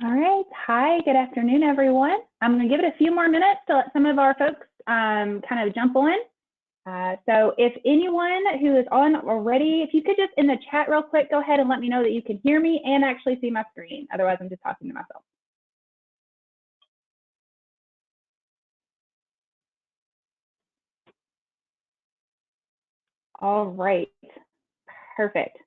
All right. Hi, good afternoon, everyone. I'm going to give it a few more minutes to let some of our folks kind of jump on. So if anyone who is on already, if you could just in the chat real quick, go ahead and let me know that you can hear me and actually see my screen. Otherwise, I'm just talking to myself. All right. Perfect.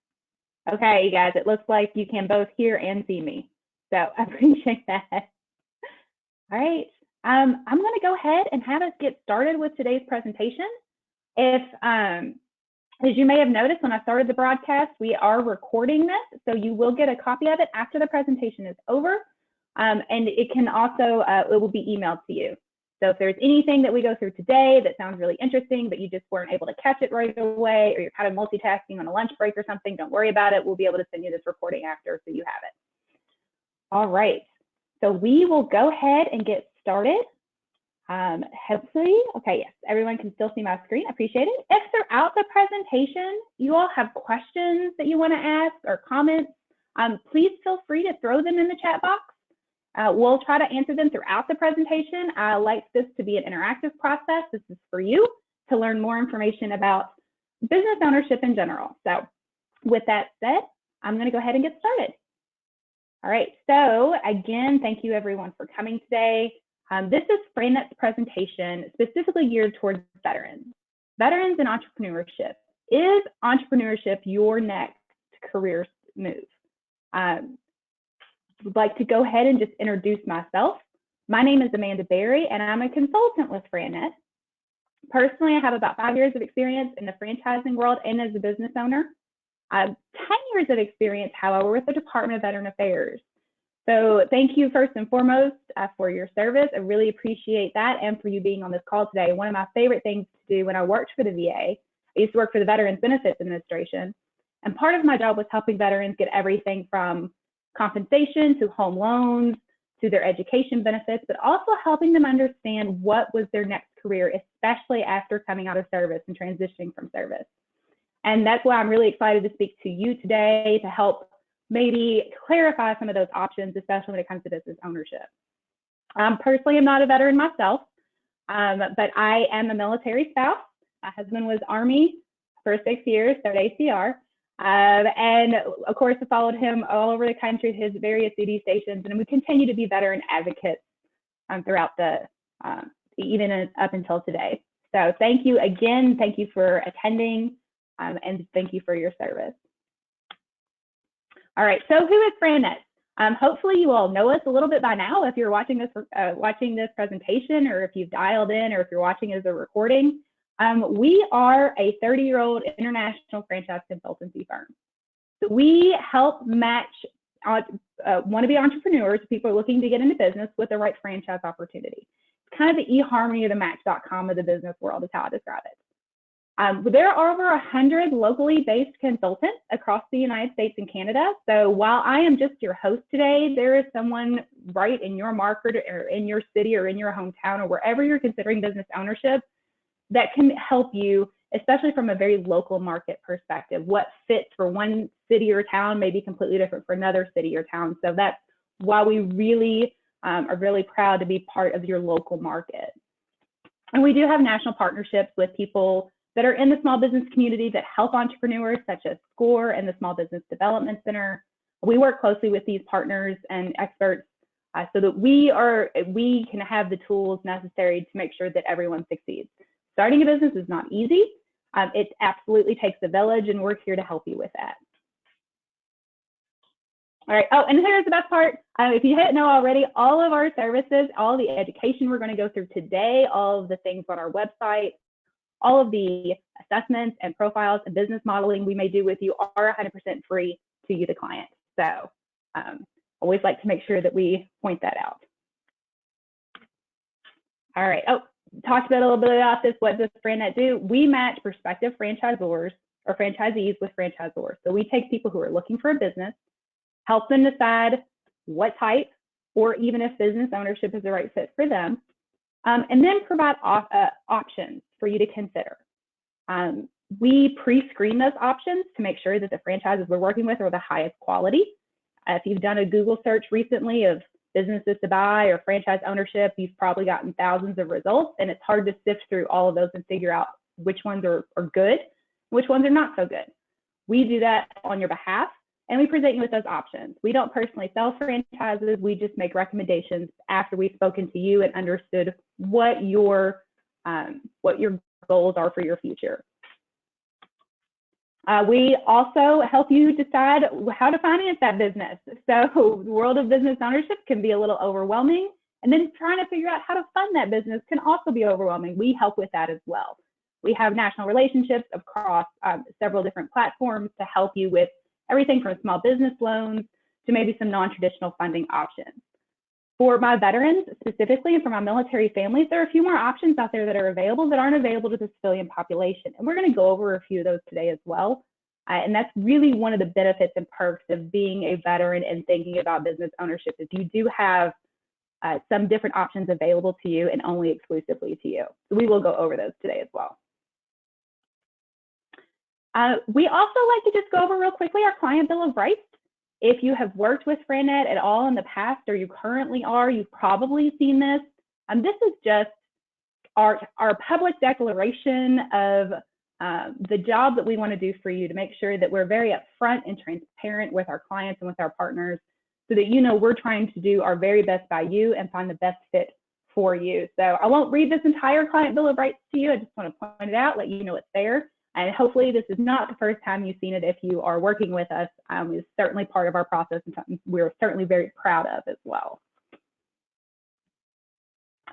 Okay, you guys, it looks like you can both hear and see me. So I appreciate that. All right. I'm going to go ahead and have us get started with today's presentation. If as you may have noticed when I started the broadcast, we are recording this, so you will get a copy of it after the presentation is over, and it can also, it will be emailed to you. So if there's anything that we go through today that sounds really interesting, but you just weren't able to catch it right away, or you're kind of multitasking on a lunch break or something, don't worry about it. We'll be able to send you this recording after so you have it. All right, so we will go ahead and get started. Hopefully, okay, yes, everyone can still see my screen. I appreciate it. If throughout the presentation you all have questions that you want to ask or comments, please feel free to throw them in the chat box. We'll try to answer them throughout the presentation. I like this to be an interactive process. This is for you to learn more information about business ownership in general. So with that said, I'm going to go ahead and get started. All right, so again, thank you everyone for coming today. This is FranNet's presentation specifically geared towards veterans. Veterans and entrepreneurship. Is entrepreneurship your next career move? I'd like to go ahead and just introduce myself. My name is Amanda Berry, and I'm a consultant with FranNet. Personally, I have about 5 years of experience in the franchising world and as a business owner. 10 years of experience, however, with the Department of Veteran Affairs. So thank you first and foremost for your service. I really appreciate that and for you being on this call today. One of my favorite things to do when I worked for the VA, I used to work for the Veterans Benefits Administration. And part of my job was helping veterans get everything from compensation to home loans to their education benefits, but also helping them understand what was their next career, especially after coming out of service and transitioning from service. And that's why I'm really excited to speak to you today to help maybe clarify some of those options, especially when it comes to business ownership. Personally, I'm not a veteran myself, but I am a military spouse. My husband was Army for 6 years, so ACR. And of course, I followed him all over the country, his various duty stations, and we continue to be veteran advocates throughout the, even up until today. So thank you again. Thank you for attending, and thank you for your service. All right, so who is FranNet? Hopefully you all know us a little bit by now if you're watching this presentation, or if you've dialed in, or if you're watching as a recording. We are a 30-year-old international franchise consultancy firm. So we help match wannabe entrepreneurs, people looking to get into business, with the right franchise opportunity. It's kind of the eHarmony or the Match.com of the business world is how I describe it. There are over 100 locally based consultants across the United States and Canada. So while I am just your host today, there is someone right in your market or in your city or in your hometown or wherever you're considering business ownership that can help you, especially from a very local market perspective. What fits for one city or town may be completely different for another city or town. So that's why we really are really proud to be part of your local market. And we do have national partnerships with people that are in the small business community that help entrepreneurs, such as SCORE and the Small Business Development Center. We work closely with these partners and experts so that we can have the tools necessary to make sure that everyone succeeds. Starting a business is not easy. It absolutely takes a village, and we're here to help you with that. All right, oh, and here's the best part. If you didn't know already, all of our services, all the education we're gonna go through today, all of the things on our website, all of the assessments and profiles and business modeling we may do with you are 100% free to you, the client. So always like to make sure that we point that out. All right, oh, talked about a little bit about this. What does FranNet do? We match prospective franchisors or franchisees with franchisors. So we take people who are looking for a business, help them decide what type, or even if business ownership is the right fit for them, and then provide options for you to consider. We pre-screen those options to make sure that the franchises we're working with are the highest quality. If you've done a Google search recently of businesses to buy or franchise ownership, you've probably gotten thousands of results, and it's hard to sift through all of those and figure out which ones are good, which ones are not so good. We do that on your behalf, and we present you with those options. We don't personally sell franchises. We just make recommendations after we've spoken to you and understood what your goals are for your future. We also help you decide how to finance that business. So the world of business ownership can be a little overwhelming, and then trying to figure out how to fund that business can also be overwhelming. We help with that as well. We have national relationships across several different platforms to help you with everything from small business loans to maybe some non-traditional funding options. For my veterans specifically, and for my military families, there are a few more options out there that are available that aren't available to the civilian population. And we're going to go over a few of those today as well. And that's really one of the benefits and perks of being a veteran and thinking about business ownership, is you do have some different options available to you and only exclusively to you. So we will go over those today as well. We also like to just go over real quickly our client bill of rights. If you have worked with FranNet at all in the past, or you currently are, you've probably seen this. This is just our public declaration of the job that we want to do for you, to make sure that we're very upfront and transparent with our clients and with our partners, so that you know we're trying to do our very best by you and find the best fit for you. So I won't read this entire client bill of rights to you. I just want to point it out, let you know it's there. And hopefully this is not the first time you've seen it if you are working with us. It's certainly part of our process and something we're certainly very proud of as well.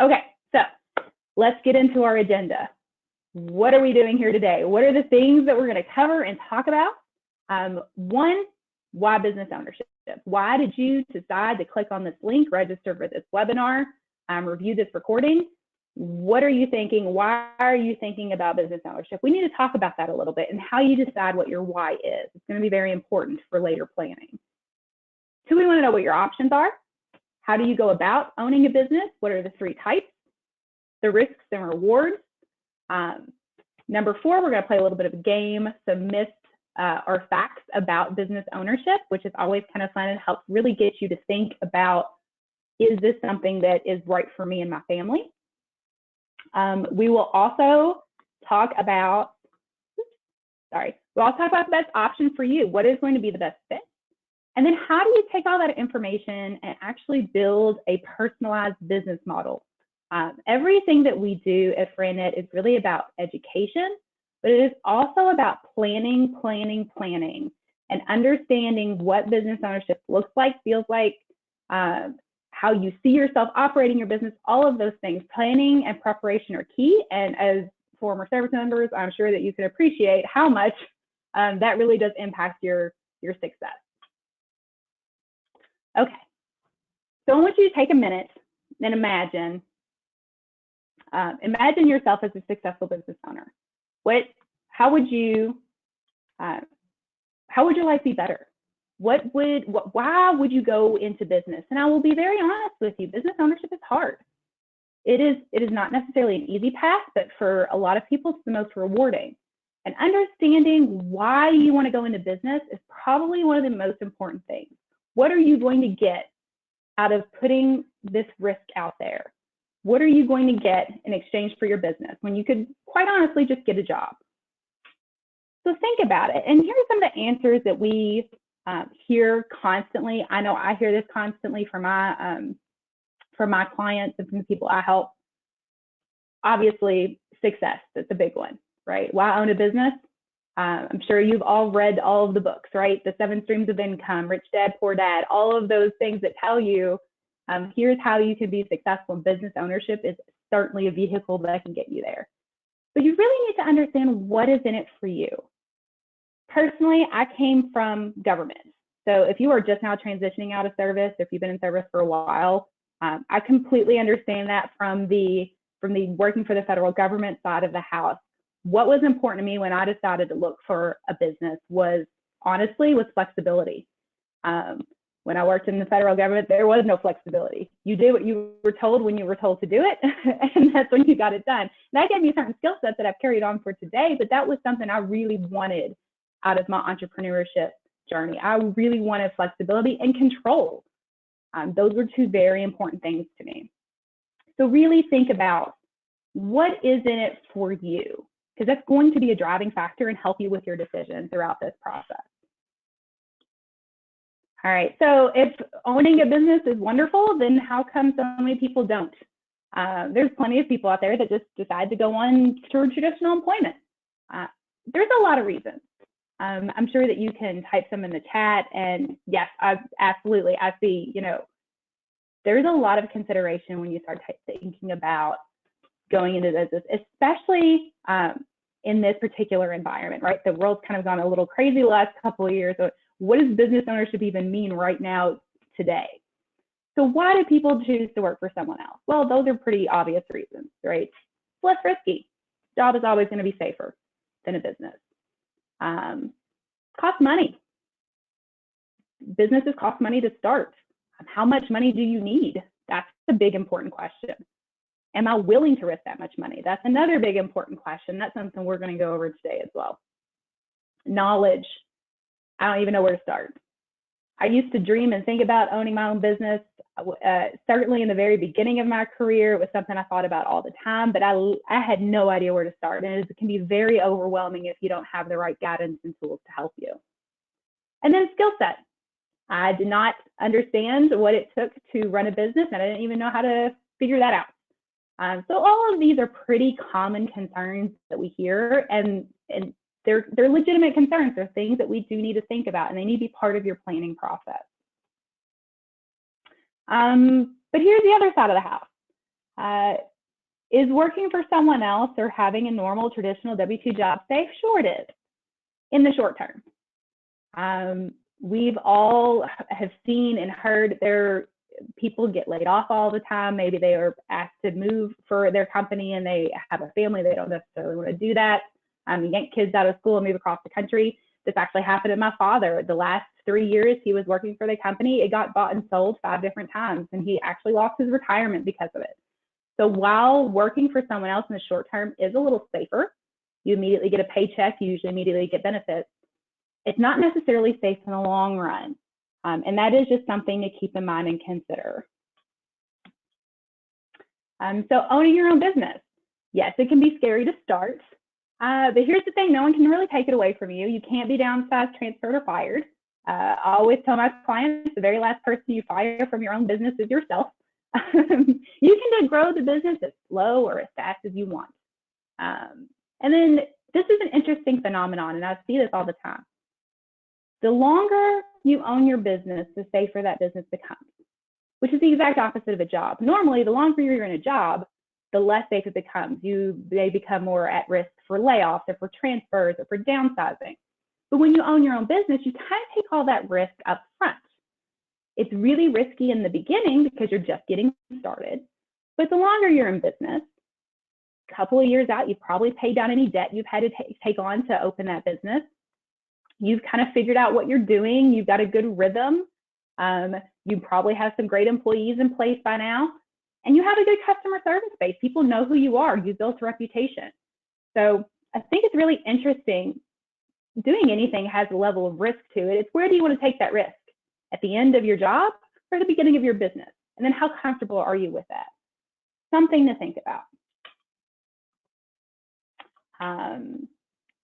Okay, so let's get into our agenda. What are we doing here today? What are the things that we're going to cover and talk about? One, why business ownership? Why did you decide to click on this link, register for this webinar, review this recording? What are you thinking? Why are you thinking about business ownership? We need to talk about that a little bit and how you decide what your why is. It's going to be very important for later planning. Two, we want to know what your options are. How do you go about owning a business? What are the three types? The risks and rewards. Number four, we're going to play a little bit of a game, some myths or facts about business ownership, which is always kind of fun and helps really get you to think about, is this something that is right for me and my family? We will also talk about, we'll also talk about the best option for you. What is going to be the best fit? And then how do you take all that information and actually build a personalized business model? Everything that we do at FranNet is really about education, but it is also about planning, and understanding what business ownership looks like, feels like, how you see yourself operating your business, all of those things. Planning and preparation are key. And as former service members, I'm sure that you can appreciate how much that really does impact your success. Okay, so I want you to take a minute and imagine yourself as a successful business owner. How would your life be better? Why would you go into business? And I will be very honest with you, business ownership is hard. It is not necessarily an easy path, but for a lot of people, it's the most rewarding. And understanding why you want to go into business is probably one of the most important things. What are you going to get out of putting this risk out there? What are you going to get in exchange for your business when you could quite honestly just get a job? So think about it. And here are some of the answers that we hear constantly. I know I hear this constantly from my clients and from the people I help. Obviously, success, that's a big one, right? Why own a business? I'm sure you've all read all of the books, right? The 7 Streams of Income, Rich Dad, Poor Dad, all of those things that tell you, here's how you can be successful. Business ownership is certainly a vehicle that can get you there. But you really need to understand what is in it for you. Personally, I came from government. So if you are just now transitioning out of service, if you've been in service for a while, I completely understand that from the working for the federal government side of the house. What was important to me when I decided to look for a business was flexibility. When I worked in the federal government, there was no flexibility. You did what you were told when you were told to do it, and that's when you got it done. That gave me certain skill sets that I've carried on for today, but that was something I really wanted out of my entrepreneurship journey. I really wanted flexibility and control. Those were two very important things to me. So really think about what is in it for you, because that's going to be a driving factor and help you with your decision throughout this process. All right, so if owning a business is wonderful, then how come so many people don't? There's plenty of people out there that just decide to go on to traditional employment. There's a lot of reasons. I'm sure that you can type some in the chat, and yes, absolutely. I see, there's a lot of consideration when you start thinking about going into business, especially in this particular environment, right? The world's kind of gone a little crazy the last couple of years. So what does business ownership even mean right now today? So why do people choose to work for someone else? Well, those are pretty obvious reasons, right? It's less risky. Job is always going to be safer than a business. Cost money. Businesses cost money to start. How much money do you need? That's a big important question. Am I willing to risk that much money? That's another big important question. That's something we're going to go over today as well. Knowledge. I don't even know where to start. I used to dream and think about owning my own business. Certainly in the very beginning of my career, it was something I thought about all the time, but I had no idea where to start. And it can be very overwhelming if you don't have the right guidance and tools to help you. And then skill set. I did not understand what it took to run a business, and I didn't even know how to figure that out. So all of these are pretty common concerns that we hear, and they're legitimate concerns. They're things that we do need to think about, and they need to be part of your planning process. But here's the other side of the house. Is working for someone else or having a normal traditional W-2 job safe? Sure it is, in the short term. We've all have seen and heard people get laid off all the time. Maybe they are asked to move for their company and they have a family. They don't necessarily want to do that. Yank kids out of school and move across the country. This actually happened to my father. The last 3 years he was working for the company, it got bought and sold 5 different times, and he actually lost his retirement because of it. So while working for someone else in the short term is a little safer, you immediately get a paycheck, you usually immediately get benefits. It's not necessarily safe in the long run. And that is just something to keep in mind and consider. So owning your own business. Yes, it can be scary to start. But here's the thing, no one can really take it away from you. You can't be downsized, transferred, or fired. I always tell my clients the very last person you fire from your own business is yourself. You can grow the business as slow or as fast as you want. And then this is an interesting phenomenon, and I see this all the time. The longer you own your business, the safer that business becomes, which is the exact opposite of a job. Normally, the longer you're in a job, the less safe it becomes. They become more at risk for layoffs or for transfers or for downsizing. But when you own your own business, you kind of take all that risk up front. It's really risky in the beginning because you're just getting started. But the longer you're in business, a couple of years out, you've probably paid down any debt you've had to take on to open that business. You've kind of figured out what you're doing. You've got a good rhythm. You probably have some great employees in place by now. And you have a good customer service base. People know who you are. You've built a reputation. So I think it's really interesting. Doing anything has a level of risk to it. It's where do you want to take that risk? At the end of your job or at the beginning of your business? And then how comfortable are you with that? Something to think about.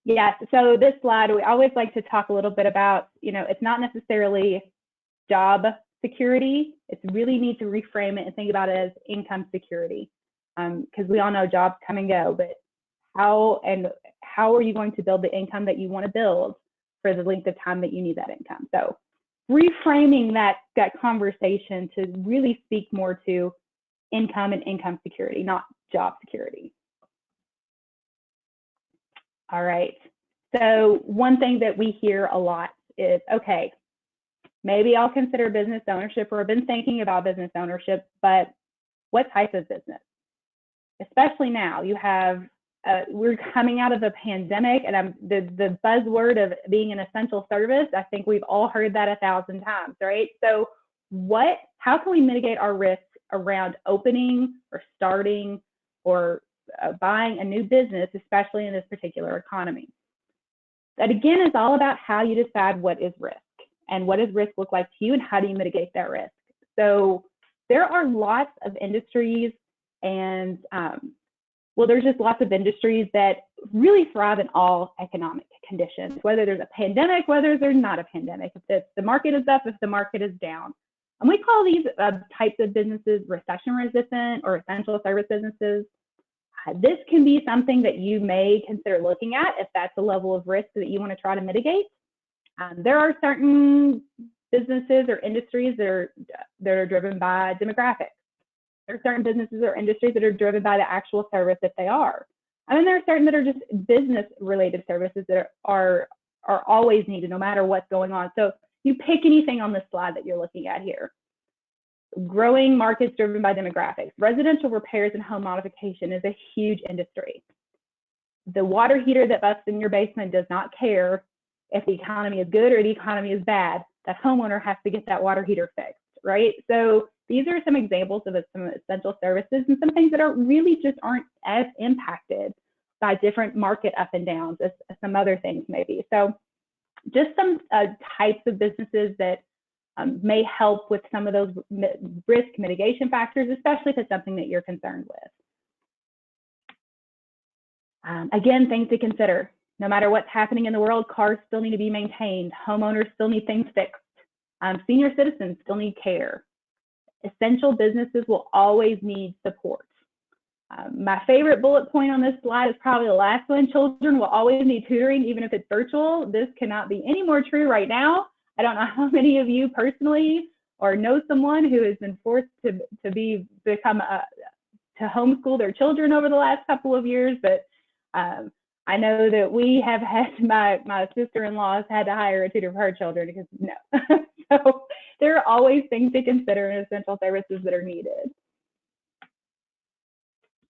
Yes, so this slide, we always like to talk a little bit about, it's not necessarily job security. It's really need to reframe it and think about it as income security, because we all know jobs come and go, but how are you going to build the income that you want to build for the length of time that you need that income? So reframing that conversation to really speak more to income and income security, not job security. All right, so one thing that we hear a lot is, okay, maybe I'll consider business ownership, or I've been thinking about business ownership, but what type of business? Especially now, we're coming out of a pandemic, and the buzzword of being an essential service, I think we've all heard that 1,000 times, right? So how can we mitigate our risk around opening or starting or buying a new business, especially in this particular economy? That again is all about how you decide what is risk. and what does risk look like to you, and how do you mitigate that risk? So there are lots of industries, and well, there's just lots of industries that really thrive in all economic conditions, whether there's a pandemic, whether there's not a pandemic, if the market is up, if the market is down. And we call these types of businesses recession resistant or essential service businesses. This can be something that you may consider looking at if that's a level of risk that you want to try to mitigate. There are certain businesses or industries that are driven by demographics. There are certain businesses or industries that are driven by the actual service that they are. And then there are certain that are just business-related services that are always needed, no matter what's going on. So you pick anything on this slide that you're looking at here. Growing markets driven by demographics. Residential repairs and home modification is a huge industry. The water heater that busts in your basement does not care if the economy is good or the economy is bad. That homeowner has to get that water heater fixed, right? So these are some examples of some essential services and some things that are really just aren't as impacted by different market up and downs as some other things maybe. So just some types of businesses that may help with some of those risk mitigation factors, especially if it's something that you're concerned with. Again, things to consider. No matter what's happening in the world, cars still need to be maintained. Homeowners still need things fixed. Senior citizens still need care. Essential businesses will always need support. My favorite bullet point on this slide is probably the last one. Children will always need tutoring, even if it's virtual. This cannot be any more true right now. I don't know how many of you personally or know someone who has been forced to homeschool their children over the last couple of years, but I know that we have had, my sister-in-law has had to hire a tutor for her children because no. So there are always things to consider in essential services that are needed.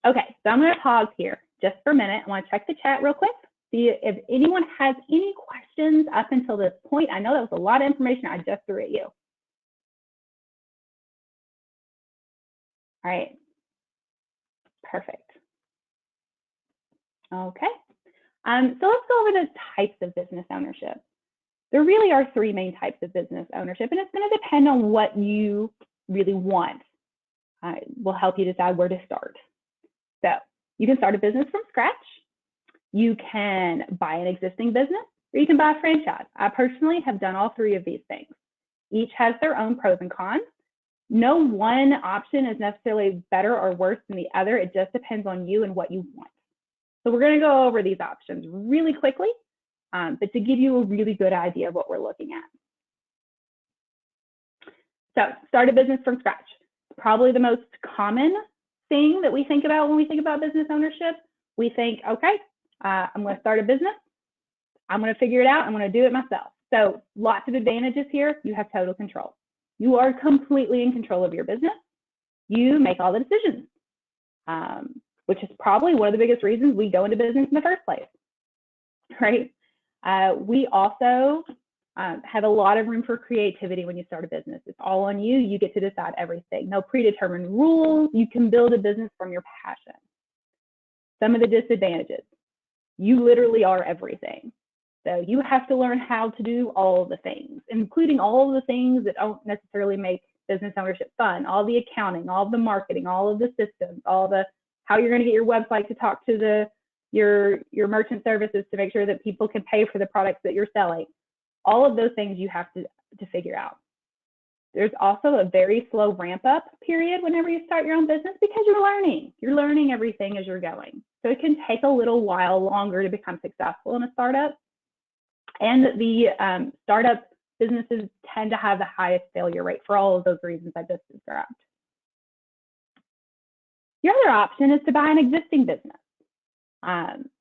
Okay, so I'm going to pause here just for a minute. I want to check the chat real quick, see if anyone has any questions up until this point. I know that was a lot of information I just threw at you. All right, perfect. Okay, so let's go over the types of business ownership. There really are three main types of business ownership, and it's going to depend on what you really want. Will help you decide where to start. So you can start a business from scratch. You can buy an existing business, or you can buy a franchise. I personally have done all three of these things. Each has their own pros and cons. No one option is necessarily better or worse than the other. It just depends on you and what you want. So we're going to go over these options really quickly, but to give you a really good idea of what we're looking at. So start a business from scratch. Probably the most common thing that we think about when we think about business ownership. We think, okay, I'm going to start a business. I'm going to figure it out. I'm going to do it myself. So lots of advantages here. You have total control. You are completely in control of your business. You make all the decisions, which is probably one of the biggest reasons we go into business in the first place, right? We also have a lot of room for creativity when you start a business. It's all on you. You get to decide everything. No predetermined rules. You can build a business from your passion. Some of the disadvantages. You literally are everything. So you have to learn how to do all the things, including all of the things that don't necessarily make business ownership fun. All the accounting, all the marketing, all of the systems, all the how you're going to get your website to talk to your merchant services to make sure that people can pay for the products that you're selling. All of those things you have to figure out. There's also a very slow ramp up period whenever you start your own business because you're learning. You're learning everything as you're going. So it can take a little while longer to become successful in a startup. And the startup businesses tend to have the highest failure rate for all of those reasons I just described. The other option is to buy an existing business.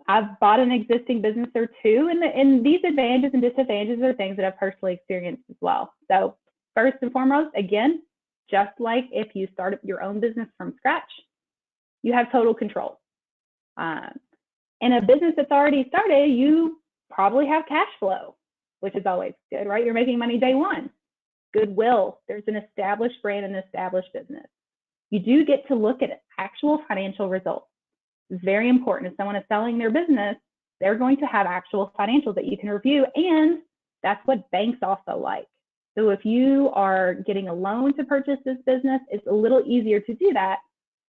I've bought an existing business or two, and these advantages and disadvantages are things that I've personally experienced as well. So first and foremost, again, just like if you start your own business from scratch, you have total control. In a business that's already started, you probably have cash flow, which is always good, right? You're making money day one. Goodwill, there's an established brand and established business. You do get to look at actual financial results. It's very important. If someone is selling their business, they're going to have actual financials that you can review, and that's what banks also like. So if you are getting a loan to purchase this business, it's a little easier to do that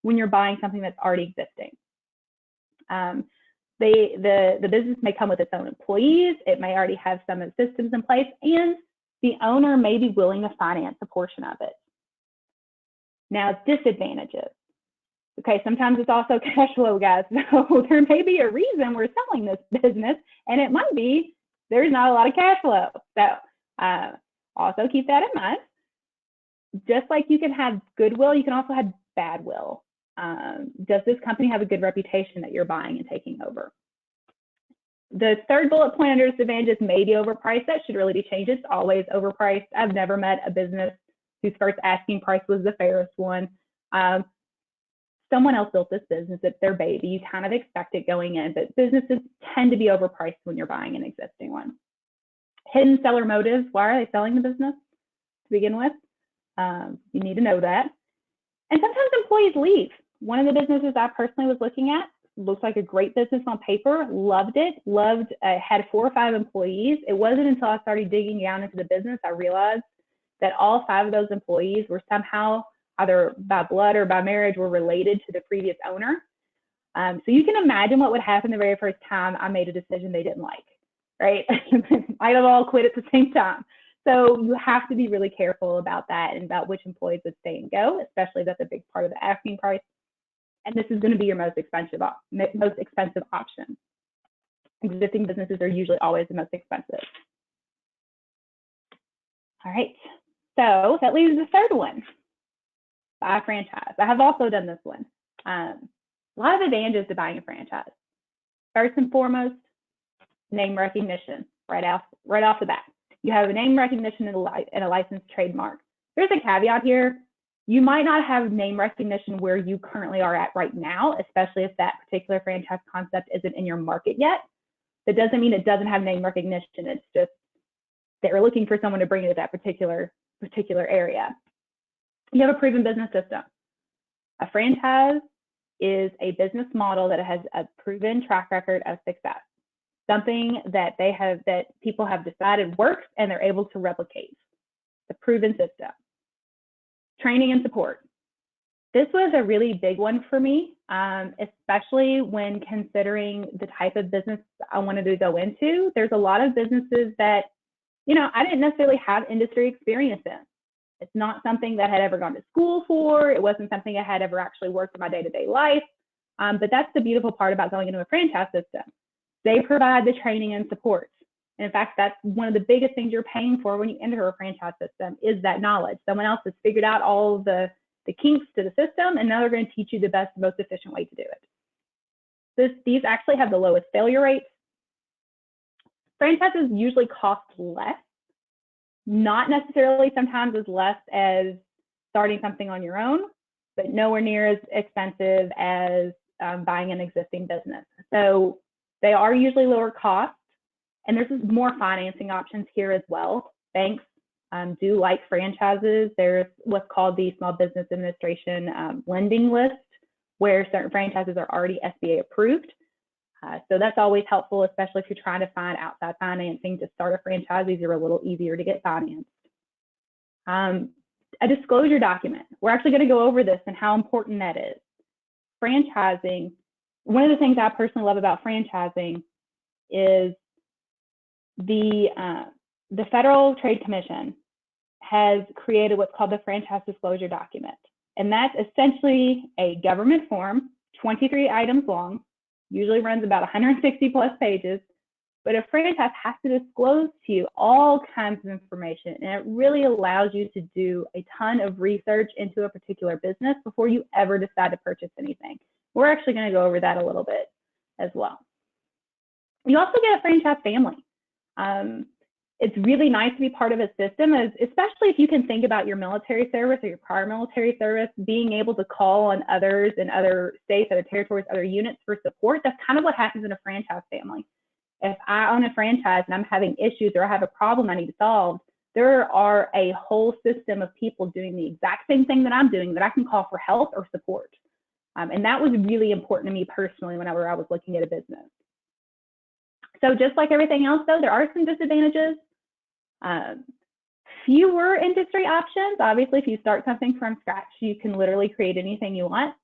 when you're buying something that's already existing. The business may come with its own employees. It may already have some systems in place, and the owner may be willing to finance a portion of it. Now, disadvantages. Okay, sometimes it's also cash flow, guys. So there may be a reason we're selling this business, and it might be there's not a lot of cash flow. So also keep that in mind. Just like you can have goodwill, you can also have bad will. Does this company have a good reputation that you're buying and taking over? The third bullet point under disadvantages may be overpriced. That should really be changed. It's always overpriced. I've never met a business whose first asking price was the fairest one. Someone else built this business. It's their baby. You kind of expect it going in, but businesses tend to be overpriced when you're buying an existing one. Hidden seller motives. Why are they selling the business to begin with? You need to know that. And sometimes employees leave. One of the businesses I personally was looking at looks like a great business on paper, loved it, had 4 or 5 employees. It wasn't until I started digging down into the business I realized that all 5 of those employees were somehow, either by blood or by marriage, were related to the previous owner. So you can imagine what would happen the very first time I made a decision they didn't like, right? Might have all quit at the same time. So you have to be really careful about that and about which employees would stay and go, especially if that's a big part of the asking price. And this is going to be your most expensive option. Existing businesses are usually always the most expensive. All right, so that leaves the third one, buy a franchise. I have also done this one. A lot of advantages to buying a franchise. First and foremost, name recognition right off the bat. You have a name recognition and a licensed trademark. There's a caveat here. You might not have name recognition where you currently are at right now, especially if that particular franchise concept isn't in your market yet. That doesn't mean it doesn't have name recognition. It's just they're looking for someone to bring it to that particular area. You have a proven business system. A franchise is a business model that has a proven track record of success, something that people have decided works and they're able to replicate. The proven system. Training and support. This was a really big one for me, especially when considering the type of business I wanted to go into. There's a lot of businesses that, I didn't necessarily have industry experience in. It's not something that I had ever gone to school for. It wasn't something I had ever actually worked in my day-to-day life. But that's the beautiful part about going into a franchise system. They provide the training and support. And in fact, that's one of the biggest things you're paying for when you enter a franchise system is that knowledge. Someone else has figured out all the kinks to the system, and now they're going to teach you the best, most efficient way to do it. These actually have the lowest failure rates. Franchises usually cost less, not necessarily sometimes as less as starting something on your own, but nowhere near as expensive as buying an existing business. So they are usually lower cost. And there's more financing options here as well. Banks do like franchises. There's what's called the Small Business Administration lending list, where certain franchises are already SBA approved. So that's always helpful, especially if you're trying to find outside financing to start a franchise. These are a little easier to get financed. A disclosure document. We're actually going to go over this and how important that is. Franchising, one of the things I personally love about franchising is the Federal Trade Commission has created what's called the franchise disclosure document. And that's essentially a government form, 23 items long, usually runs about 160 plus pages, but a franchise has to disclose to you all kinds of information. And it really allows you to do a ton of research into a particular business before you ever decide to purchase anything. We're actually going to go over that a little bit as well. You also get a franchise family. It's really nice to be part of a system, especially if you can think about your military service or your prior military service, being able to call on others in other states, other territories, other units for support. That's kind of what happens in a franchise family. If I own a franchise and I'm having issues or I have a problem I need solved, there are a whole system of people doing the exact same thing that I'm doing that I can call for help or support. And that was really important to me personally whenever I was looking at a business. So just like everything else, though, there are some disadvantages. fewer industry options. Obviously, if you start something from scratch, you can literally create anything you want.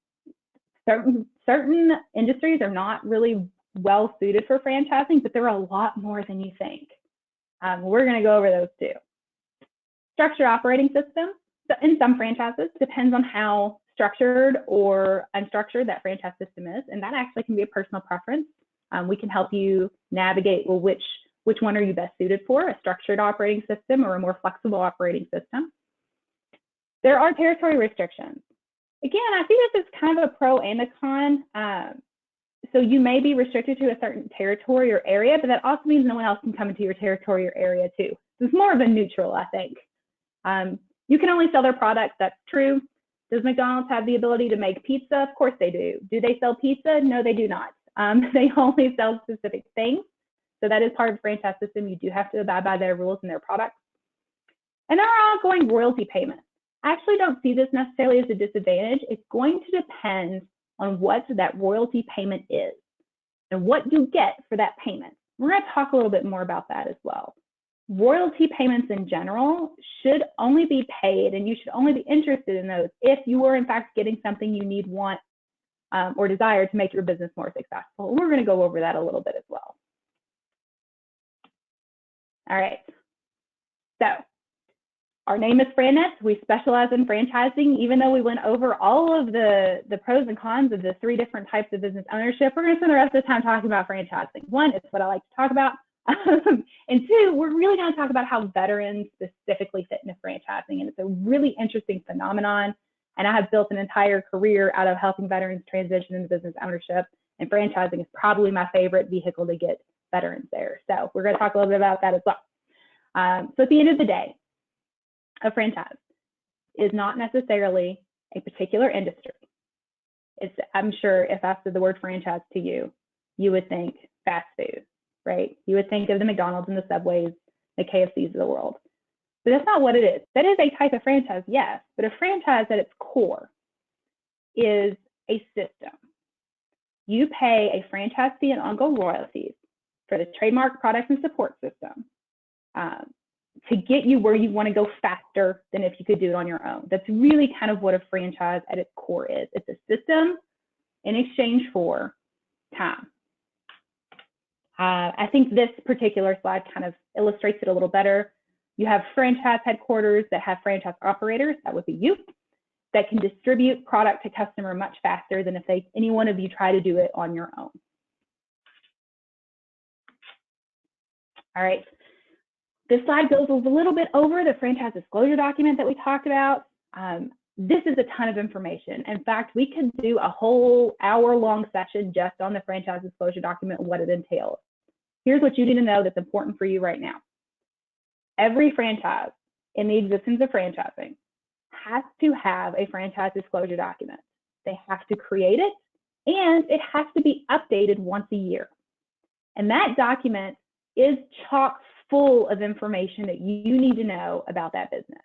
Certain industries are not really well suited for franchising, but there are a lot more than you think. We're going to go over those too. Structured operating system. So in some franchises, depends on how structured or unstructured that franchise system is, and that actually can be a personal preference. We can help you navigate, well, which one are you best suited for, a structured operating system or a more flexible operating system. There are territory restrictions. Again, I see this as kind of a pro and a con. So you may be restricted to a certain territory or area, but that also means no one else can come into your territory or area too. So it's more of a neutral, I think. You can only sell their products, that's true. Does McDonald's have the ability to make pizza? Of course they do. Do they sell pizza? No, they do not. They only sell specific things. So that is part of the franchise system. You do have to abide by their rules and their products. And there are ongoing royalty payments. I actually don't see this necessarily as a disadvantage. It's going to depend on what that royalty payment is and what you get for that payment. We're going to talk a little bit more about that as well. Royalty payments in general should only be paid, and you should only be interested in those if you are in fact getting something you need, want, or desire to make your business more successful. We're going to go over that a little bit as well. All right, so our name is FranNet. We specialize in franchising. Even though we went over all of the pros and cons of the 3 different types of business ownership, we're going to spend the rest of the time talking about franchising. 1, it's what I like to talk about. And 2, we're really going to talk about how veterans specifically fit into franchising. And it's a really interesting phenomenon. And I have built an entire career out of helping veterans transition into business ownership. And franchising is probably my favorite vehicle to get veterans there. So we're going to talk a little bit about that as well. So at the end of the day, a franchise is not necessarily a particular industry. I'm sure if I said the word franchise to you, you would think fast food, right? You would think of the McDonald's and the Subways, the KFCs of the world. But that's not what it is. That is a type of franchise, yes, but a franchise at its core is a system. You pay a franchise fee and ongoing royalties for the trademark, product, and support system to get you where you want to go faster than if you could do it on your own. That's really kind of what a franchise at its core is. It's a system in exchange for time. I think this particular slide kind of illustrates it a little better. You have franchise headquarters that have franchise operators, that would be you, that can distribute product to customer much faster than if any one of you try to do it on your own. All right. This slide goes a little bit over the franchise disclosure document that we talked about. This is a ton of information. In fact, we could do a whole hour-long session just on the franchise disclosure document and what it entails. Here's what you need to know that's important for you right now. Every franchise in the existence of franchising has to have a franchise disclosure document. They have to create it, and it has to be updated once a year. And that document is chock full of information that you need to know about that business.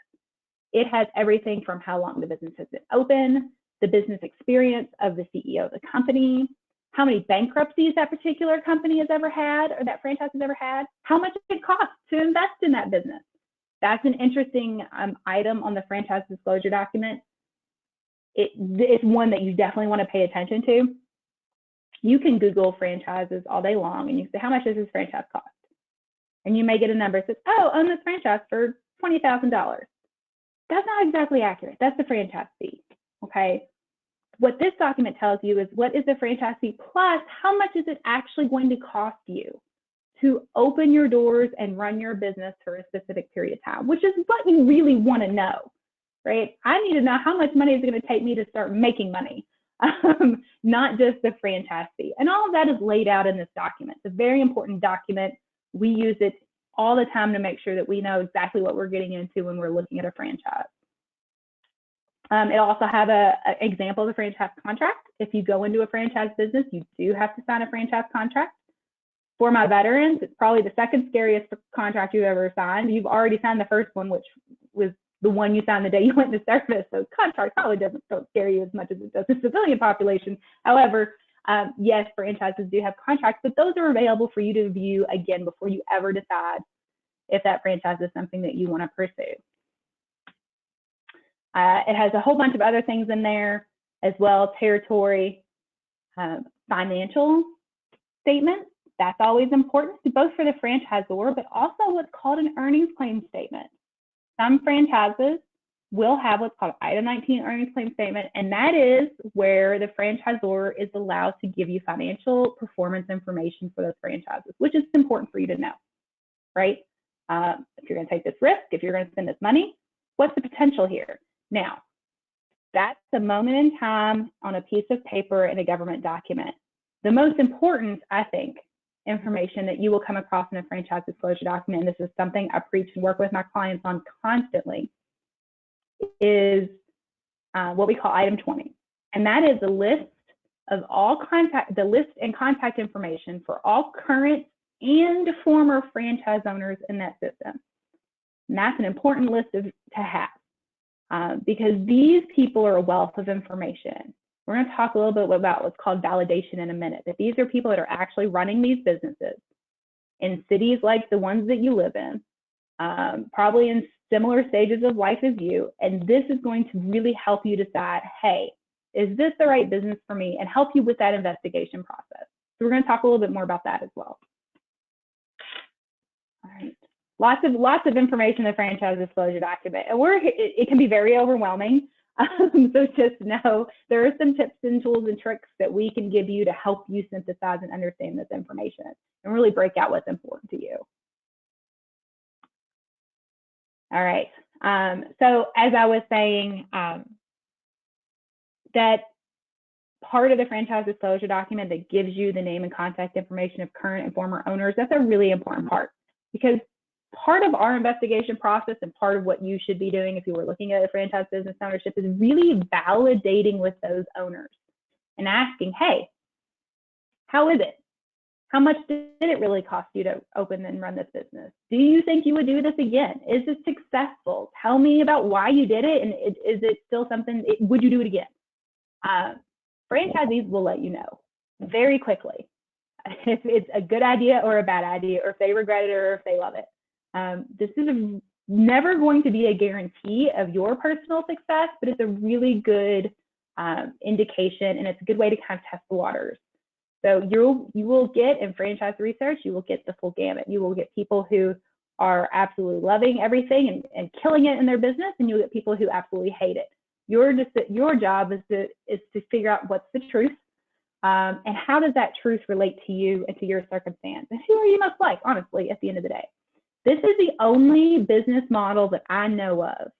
It has everything from how long the business has been open, the business experience of the CEO of the company, how many bankruptcies that particular company has ever had or that franchise has ever had, how much it costs to invest in that business. That's an interesting item on the franchise disclosure document. It's one that you definitely want to pay attention to. You can Google franchises all day long and you say, how much does this franchise cost? And you may get a number that says, oh, own this franchise for $20,000. That's not exactly accurate. That's the franchise fee, okay? What this document tells you is what is the franchise fee plus how much is it actually going to cost you to open your doors and run your business for a specific period of time, which is what you really want to know, right? I need to know how much money is it going to take me to start making money, not just the franchise fee. And all of that is laid out in this document. It's a very important document. We use it all the time to make sure that we know exactly what we're getting into when we're looking at a franchise. It'll also have an example of a franchise contract. If you go into a franchise business, you do have to sign a franchise contract. For my veterans, it's probably the second scariest contract you've ever signed. You've already signed the first one, which was the one you signed the day you went into service. So contract probably don't scare you as much as it does the civilian population. However, yes, franchises do have contracts, but those are available for you to view again before you ever decide if that franchise is something that you want to pursue. It has a whole bunch of other things in there as well, territory, financial statements. That's always important, both for the franchisor, but also what's called an earnings claim statement. Some franchises will have what's called Item 19 earnings claim statement, and that is where the franchisor is allowed to give you financial performance information for those franchises, which is important for you to know, right? If you're going to take this risk, if you're going to spend this money, what's the potential here? Now, that's the moment in time on a piece of paper in a government document. The most important, I think, information that you will come across in a franchise disclosure document, and this is something I preach and work with my clients on constantly, is what we call Item 20. And that is a list of all the list and contact information for all current and former franchise owners in that system. And that's an important list to have. Because these people are a wealth of information. We're going to talk a little bit about what's called validation in a minute, that these are people that are actually running these businesses in cities like the ones that you live in, probably in similar stages of life as you, and this is going to really help you decide, hey, is this the right business for me, and help you with that investigation process. So we're going to talk a little bit more about that as well. All right. Lots of information in the franchise disclosure document, and it can be very overwhelming. So just know there are some tips and tools and tricks that we can give you to help you synthesize and understand this information and really break out what's important to you. All right. So as I was saying, that part of the franchise disclosure document that gives you the name and contact information of current and former owners, that's a really important part, because part of our investigation process and part of what you should be doing if you were looking at a franchise business ownership is really validating with those owners and asking, hey, how is it? How much did it really cost you to open and run this business? Do you think you would do this again? Is it successful? Tell me about why you did it, and is it still something, would you do it again? Franchisees will let you know very quickly if it's a good idea or a bad idea, or if they regret it or if they love it. This is never going to be a guarantee of your personal success, but it's a really good indication, and it's a good way to kind of test the waters. So you will get in franchise research, you will get the full gamut. You will get people who are absolutely loving everything and killing it in their business, and you'll get people who absolutely hate it. Your job is to figure out what's the truth, and how does that truth relate to you and to your circumstance, and who are you most like, honestly, at the end of the day. This is the only business model that I know of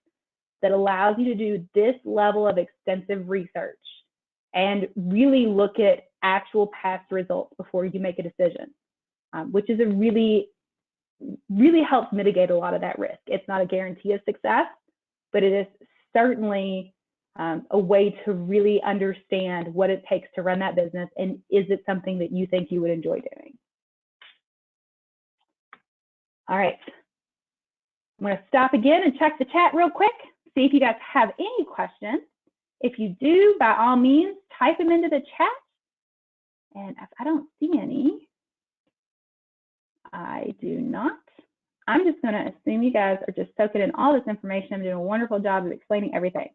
that allows you to do this level of extensive research and really look at actual past results before you make a decision, which is really helps mitigate a lot of that risk. It's not a guarantee of success, but it is certainly a way to really understand what it takes to run that business, and is it something that you think you would enjoy doing. All right, I'm going to stop again and check the chat real quick, see if you guys have any questions. If you do, by all means, type them into the chat. And if I don't see any, I do not. I'm just going to assume you guys are just soaking in all this information. I'm doing a wonderful job of explaining everything.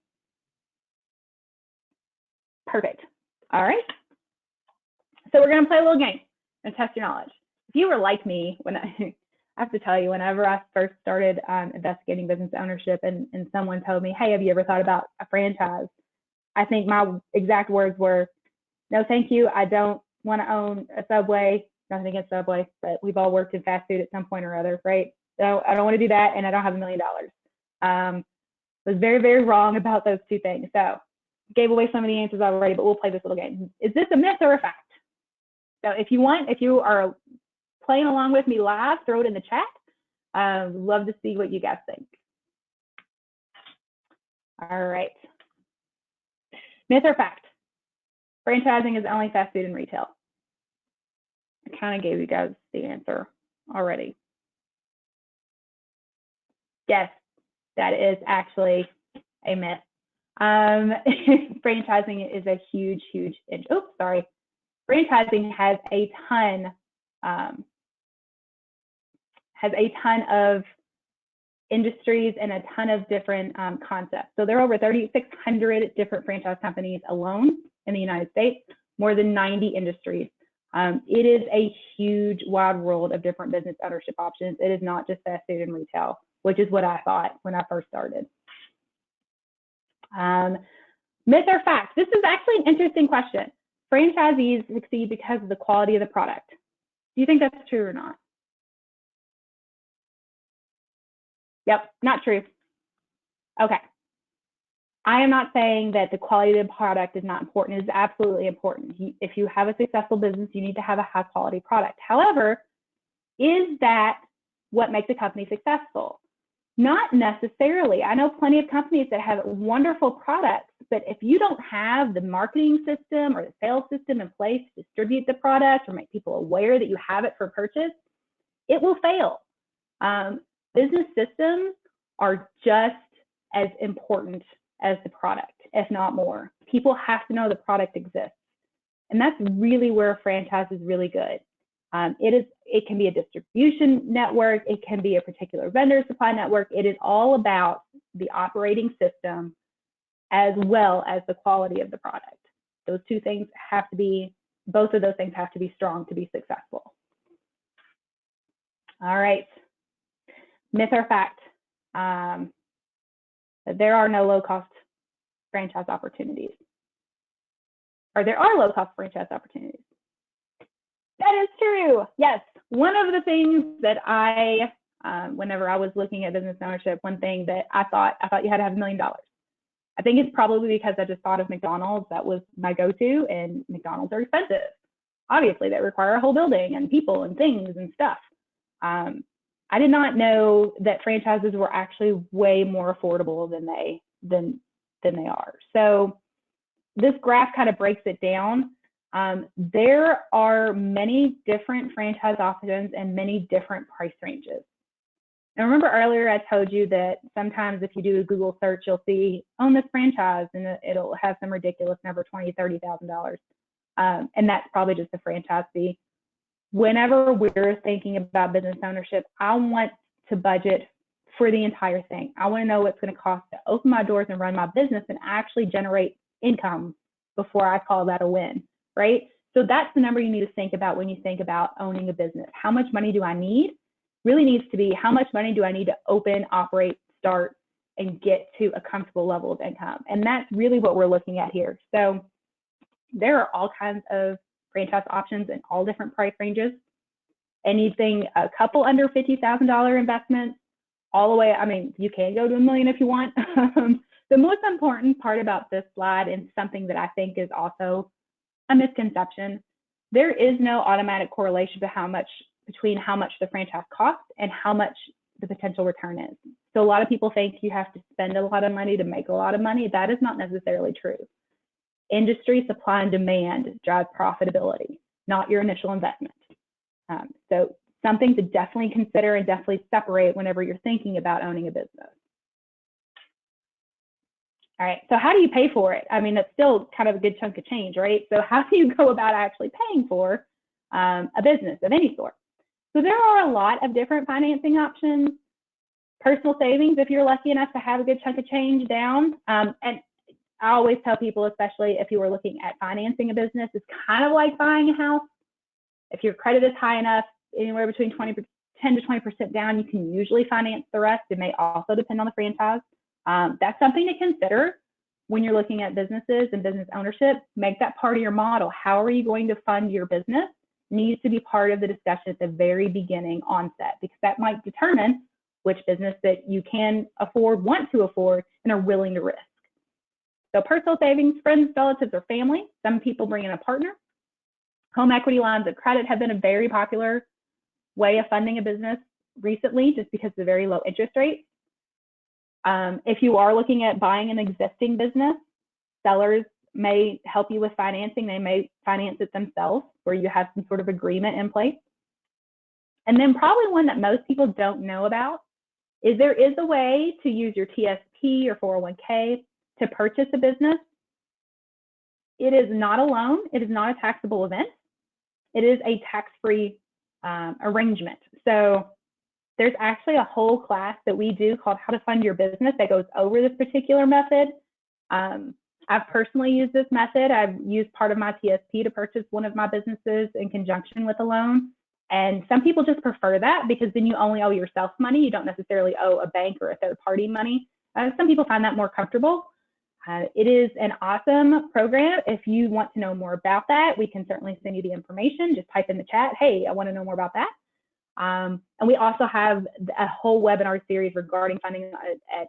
Perfect. All right. So we're going to play a little game and test your knowledge. If you were like me, when I have to tell you, whenever I first started investigating business ownership and someone told me, hey, have you ever thought about a franchise? I think my exact words were, no, thank you. I don't want to own a Subway. Nothing against Subway, but we've all worked in fast food at some point or other, right? So I don't want to do that, and I don't have $1 million. Was very, very wrong about those two things. So gave away some of the answers already, but we'll play this little game. Is this a myth or a fact? So if you are playing along with me live, throw it in the chat. Love to see what you guys think. All right. Myth or fact? Franchising is only fast food and retail. I kind of gave you guys the answer already. Yes, that is actually a myth. Franchising is a huge, Franchising has a ton, has a ton of industries and a ton of different concepts. So there are over 3,600 different franchise companies alone in the United States, more than 90 industries. It is a huge, wide world of different business ownership options. It is not just fast food and retail, which is what I thought when I first started. Myth or fact? This is actually an interesting question. Franchisees succeed because of the quality of the product. Do you think that's true or not? Yep, not true. Okay. I am not saying that the quality of the product is not important. It is absolutely important. If you have a successful business, you need to have a high quality product. However, is that what makes a company successful? Not necessarily. I know plenty of companies that have wonderful products, but if you don't have the marketing system or the sales system in place to distribute the product or make people aware that you have it for purchase, it will fail. Business systems are just as important as the product, if not more. People have to know the product exists. And that's really where a franchise is really good. It can be a distribution network. It can be a particular vendor supply network. It is all about the operating system as well as the quality of the product. Those two things have to be, both of those things have to be strong to be successful. All right. Myth or fact? There are no low-cost franchise opportunities. Or there are low-cost franchise opportunities. That is true. Yes. One of the things that whenever I was looking at business ownership, one thing that I thought you had to have $1 million. I think it's probably because I just thought of McDonald's. That was my go-to, and McDonald's are expensive. Obviously, they require a whole building and people and things and stuff. I did not know that franchises were actually way more affordable than they are. So this graph kind of breaks it down. There are many different franchise options and many different price ranges. Now, remember earlier I told you that sometimes if you do a Google search, you'll see, own this franchise, and it'll have some ridiculous number, $20,000, $30,000. And that's probably just a franchise fee. Whenever we're thinking about business ownership, I want to budget for the entire thing. I want to know what's going to cost to open my doors and run my business and actually generate income before I call that a win, right? So that's the number you need to think about when you think about owning a business. How much money do I need? Really needs to be, how much money do I need to open, operate, start, and get to a comfortable level of income? And that's really what we're looking at here. So there are all kinds of franchise options in all different price ranges. Anything, a couple under $50,000 investments, all the way, I mean, you can go to $1 million if you want. The most important part about this slide, and something that I think is also a misconception, there is no automatic correlation between how much the franchise costs and how much the potential return is. So a lot of people think you have to spend a lot of money to make a lot of money. That is not necessarily true. Industry supply and demand drive profitability, not your initial investment. So something to definitely consider and definitely separate whenever you're thinking about owning a business. All right, so how do you pay for it? I mean, that's still kind of a good chunk of change, right? So how do you go about actually paying for a business of any sort? So there are a lot of different financing options. Personal savings, if you're lucky enough to have a good chunk of change down. And I always tell people, especially if you are looking at financing a business, it's kind of like buying a house. If your credit is high enough, anywhere between 10 to 20% down, you can usually finance the rest. It may also depend on the franchise. That's something to consider when you're looking at businesses and business ownership. Make that part of your model. How are you going to fund your business? Needs to be part of the discussion at the very beginning onset, because that might determine which business that you can afford, want to afford, and are willing to risk. So personal savings, friends, relatives, or family. Some people bring in a partner. Home equity lines of credit have been a very popular way of funding a business recently, just because of the very low interest rates. If you are looking at buying an existing business, sellers may help you with financing. They may finance it themselves, where you have some sort of agreement in place. And then probably one that most people don't know about is there is a way to use your TSP or 401k to purchase a business. It is not a loan. It is not a taxable event. It is a tax-free arrangement. So There's actually a whole class that we do called How to Fund Your Business that goes over this particular method. I've personally used this method. I've used part of my TSP to purchase one of my businesses in conjunction with a loan. And some people just prefer that because then you only owe yourself money. You don't necessarily owe a bank or a third party money. Some people find that more comfortable. It is an awesome program. If you want to know more about that, we can certainly send you the information. Just type in the chat, hey, I want to know more about that. And we also have a whole webinar series regarding funding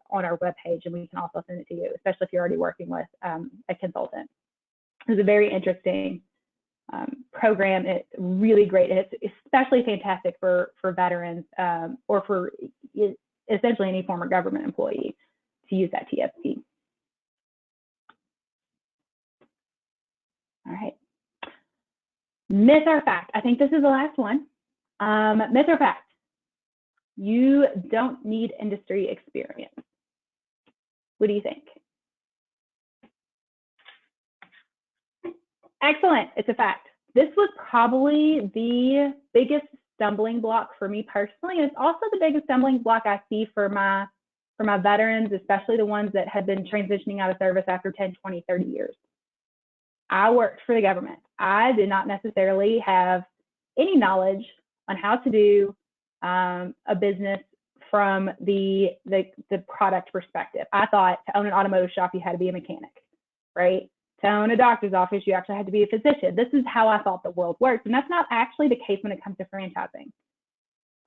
on our webpage, and we can also send it to you, especially if you're already working with a consultant. It's a very interesting program. It's really great. It's especially fantastic for veterans or for essentially any former government employee to use that TSP. All right. Myth or fact? I think this is the last one. Myth or fact? You don't need industry experience. What do you think? Excellent. It's a fact. This was probably the biggest stumbling block for me personally. And it's also the biggest stumbling block I see for my veterans, especially the ones that have been transitioning out of service after 10, 20, 30 years. I worked for the government. I did not necessarily have any knowledge on how to do a business from the product perspective. I thought to own an automotive shop, you had to be a mechanic, right? To own a doctor's office, you actually had to be a physician. This is how I thought the world works. And that's not actually the case when it comes to franchising.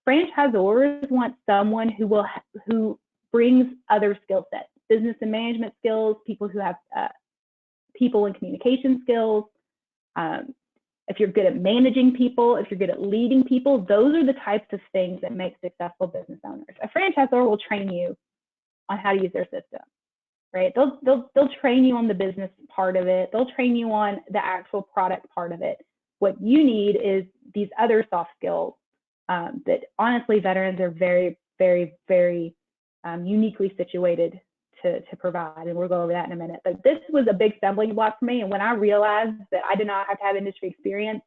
Franchisors want someone who brings other skill sets, business and management skills, people who have people and communication skills. If you're good at managing people, if you're good at leading people, those are the types of things that make successful business owners. A franchisor will train you on how to use their system, right? They'll train you on the business part of it. They'll train you on the actual product part of it. What you need is these other soft skills that honestly veterans are very, very, very uniquely situated to provide, and we'll go over that in a minute. But this was a big stumbling block for me, and when I realized that I did not have to have industry experience,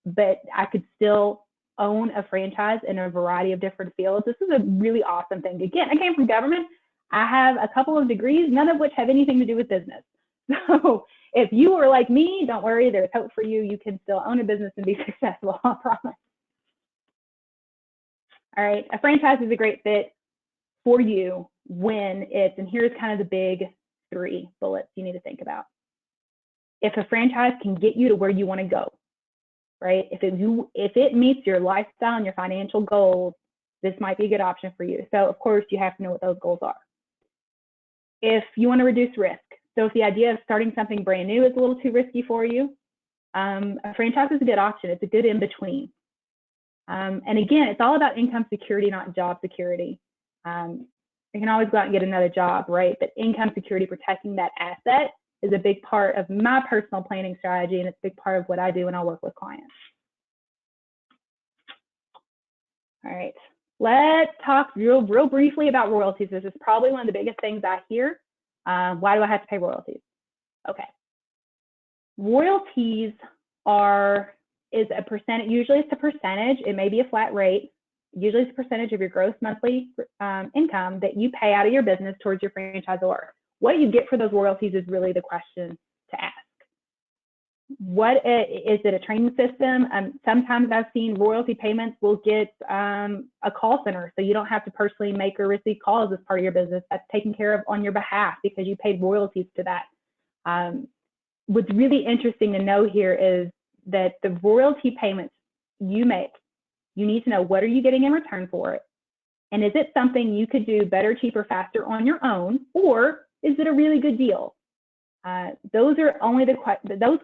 but I could still own a franchise in a variety of different fields, this is a really awesome thing. Again, I came from government. I have a couple of degrees, none of which have anything to do with business. So if you are like me, don't worry, there's hope for you. You can still own a business and be successful, I promise. All right, a franchise is a great fit for you when it's, and here's kind of the big 3 bullets you need to think about. If a franchise can get you to where you want to go, right? If it meets your lifestyle and your financial goals, this might be a good option for you. So of course you have to know what those goals are. If you want to reduce risk, so if the idea of starting something brand new is a little too risky for you, a franchise is a good option. It's a good in-between. And again, it's all about income security, not job security. You can always go out and get another job, right? But income security, protecting that asset, is a big part of my personal planning strategy, and it's a big part of what I do when I work with clients. All right, let's talk real briefly about royalties. This is probably one of the biggest things I hear. Why do I have to pay royalties? Okay, royalties is a percentage. Usually it's a percentage. It may be a flat rate. Usually it's a percentage of your gross monthly income that you pay out of your business towards your franchisor. What you get for those royalties is really the question to ask. Is it a training system? Sometimes I've seen royalty payments will get a call center, so you don't have to personally make or receive calls as part of your business. That's taken care of on your behalf because you paid royalties to that. What's really interesting to know here is that the royalty payments you make, you need to know what are you getting in return for it, and is it something you could do better, cheaper, faster on your own, or is it a really good deal? Those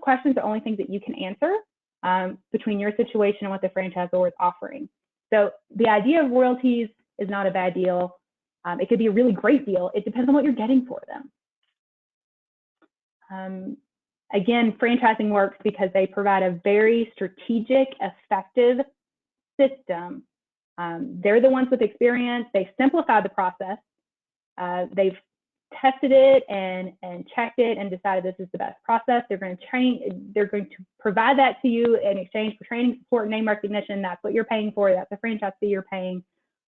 questions are only things that you can answer between your situation and what the franchisor is offering. So the idea of royalties is not a bad deal. It could be a really great deal. It depends on what you're getting for them. Again, franchising works because they provide a very strategic, effective system. They're the ones with experience. They simplify the process. They've tested it and checked it and decided this is the best process. They're going to provide that to you in exchange for training, support, name recognition. That's what you're paying for. That's a franchise fee you're paying.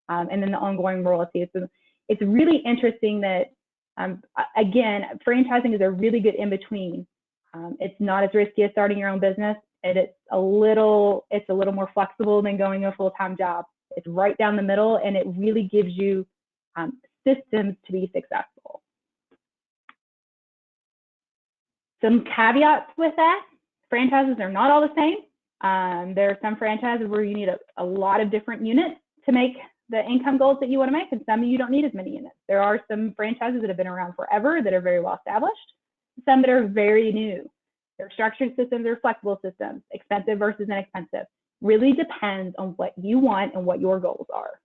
and then the ongoing royalties. So it's really interesting that, again, franchising is a really good in-between. It's not as risky as starting your own business, and it's a little more flexible than going a full-time job. It's right down the middle, and it really gives you systems to be successful. Some caveats with that: franchises are not all the same. There are some franchises where you need a lot of different units to make the income goals that you want to make, and some you don't need as many units. There are some franchises that have been around forever that are very well established, some that are very new. They're structured systems or flexible systems, expensive versus inexpensive. Really depends on what you want and what your goals are.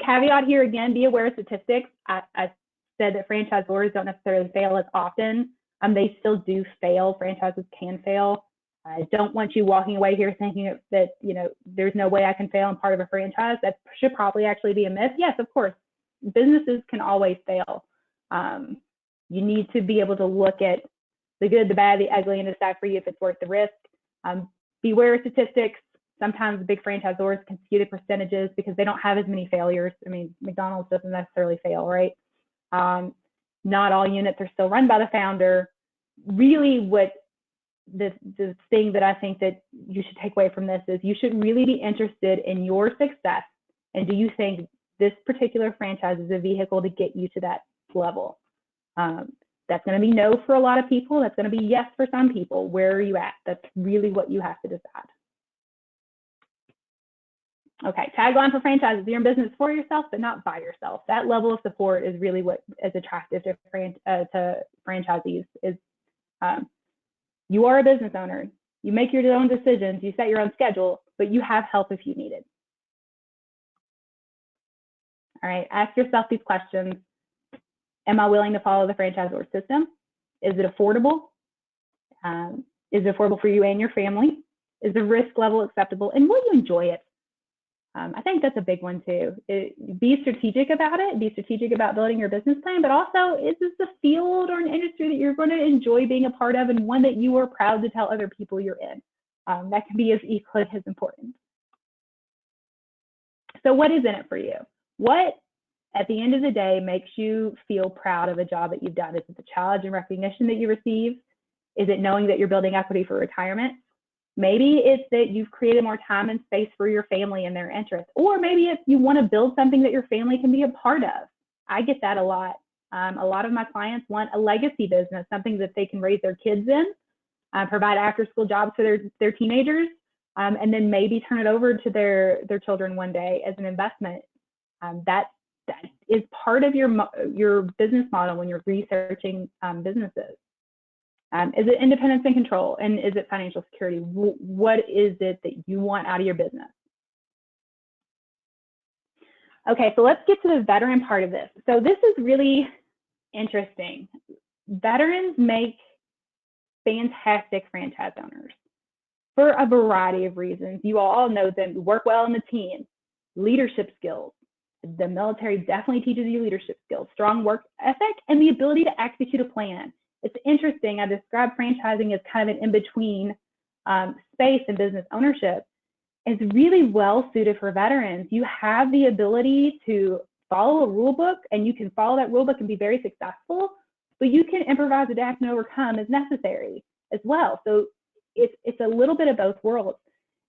Caveat here again, be aware of statistics. I said that franchisors don't necessarily fail as often. They still do fail. Franchises can fail. I don't want you walking away here thinking that, you know, there's no way I can fail. I'm part of a franchise. That should probably actually be a myth. Yes, of course, businesses can always fail. You need to be able to look at the good, the bad, the ugly, and decide for you if it's worth the risk. Beware of statistics. Sometimes big franchisors can skew the percentages because they don't have as many failures. I mean, McDonald's doesn't necessarily fail, right? Not all units are still run by the founder. Really, what the thing that I think that you should take away from this is you should really be interested in your success. And do you think this particular franchise is a vehicle to get you to that level? That's going to be no for a lot of people. That's going to be yes for some people. Where are you at? That's really what you have to decide. Okay, tagline for franchises: you're in business for yourself, but not by yourself. That level of support is really what is attractive to franchisees. Is you are a business owner. You make your own decisions. You set your own schedule, but you have help if you need it. All right, ask yourself these questions. Am I willing to follow the franchisor system? Is it affordable? Is it affordable for you and your family? Is the risk level acceptable? And will you enjoy it? I think that's a big one too. Be strategic about it. Be strategic about building your business plan, but also, is this a field or an industry that you're going to enjoy being a part of, and one that you are proud to tell other people you're in? That can be as equally as important. So what is in it for you? What, at the end of the day, makes you feel proud of a job that you've done? Is it the challenge and recognition that you receive? Is it knowing that you're building equity for retirement? Maybe it's that you've created more time and space for your family and their interests. Or maybe it's you want to build something that your family can be a part of. I get that a lot. A lot of my clients want a legacy business, something that they can raise their kids in, provide after-school jobs for their teenagers, and then maybe turn it over to their children one day as an investment. That is part of your business model when you're researching businesses. Is it independence and control? And is it financial security? What is it that you want out of your business? Okay, so let's get to the veteran part of this. So this is really interesting. Veterans make fantastic franchise owners for a variety of reasons. You all know them, work well in the team, leadership skills. The military definitely teaches you leadership skills, strong work ethic, and the ability to execute a plan. It's interesting. I describe franchising as kind of an in-between space in business ownership. It's really well suited for veterans. You have the ability to follow a rule book, and you can follow that rule book and be very successful, but you can improvise, adapt, and overcome as necessary as well. So it's a little bit of both worlds.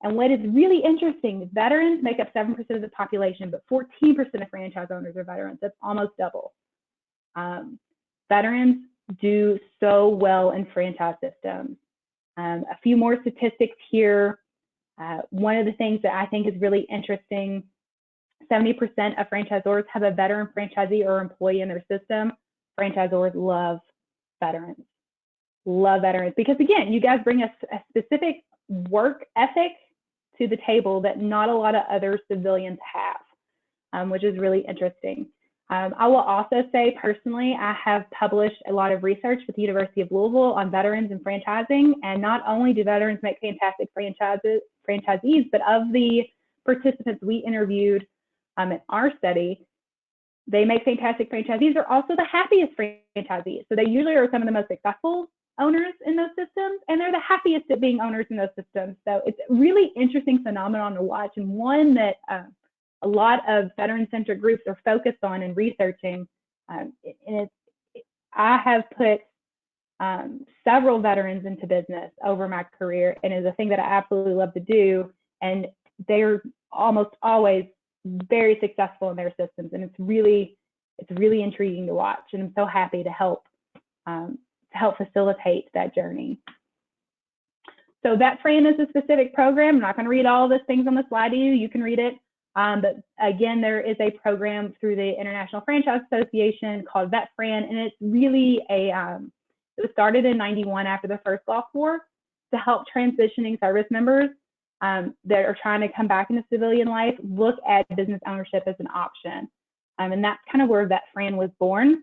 And what is really interesting, veterans make up 7% of the population, but 14% of franchise owners are veterans. That's almost double. Veterans do so well in franchise systems. A few more statistics here. One of the things that I think is really interesting, 70% of franchisors have a veteran franchisee or employee in their system. Franchisors love veterans. Love veterans because, again, you guys bring a specific work ethic to the table that not a lot of other civilians have, which is really interesting. I will also say personally, I have published a lot of research with the University of Louisville on veterans and franchising, and not only do veterans make fantastic franchisees, but of the participants we interviewed in our study, they make fantastic franchisees. They're also the happiest franchisees. So they usually are some of the most successful owners in those systems, and they're the happiest at being owners in those systems. So it's a really interesting phenomenon to watch, and one that a lot of veteran-centric groups are focused on and researching. I have put several veterans into business over my career, and it's a thing that I absolutely love to do. And they're almost always very successful in their systems, and it's really intriguing to watch. And I'm so happy to help facilitate that journey. So that FranNet is a specific program. I'm not going to read all those things on the slide to you. You can read it. But again, there is a program through the International Franchise Association called VetFran, and it's really it was started in '91 after the first Gulf War to help transitioning service members that are trying to come back into civilian life look at business ownership as an option. And that's kind of where VetFran was born.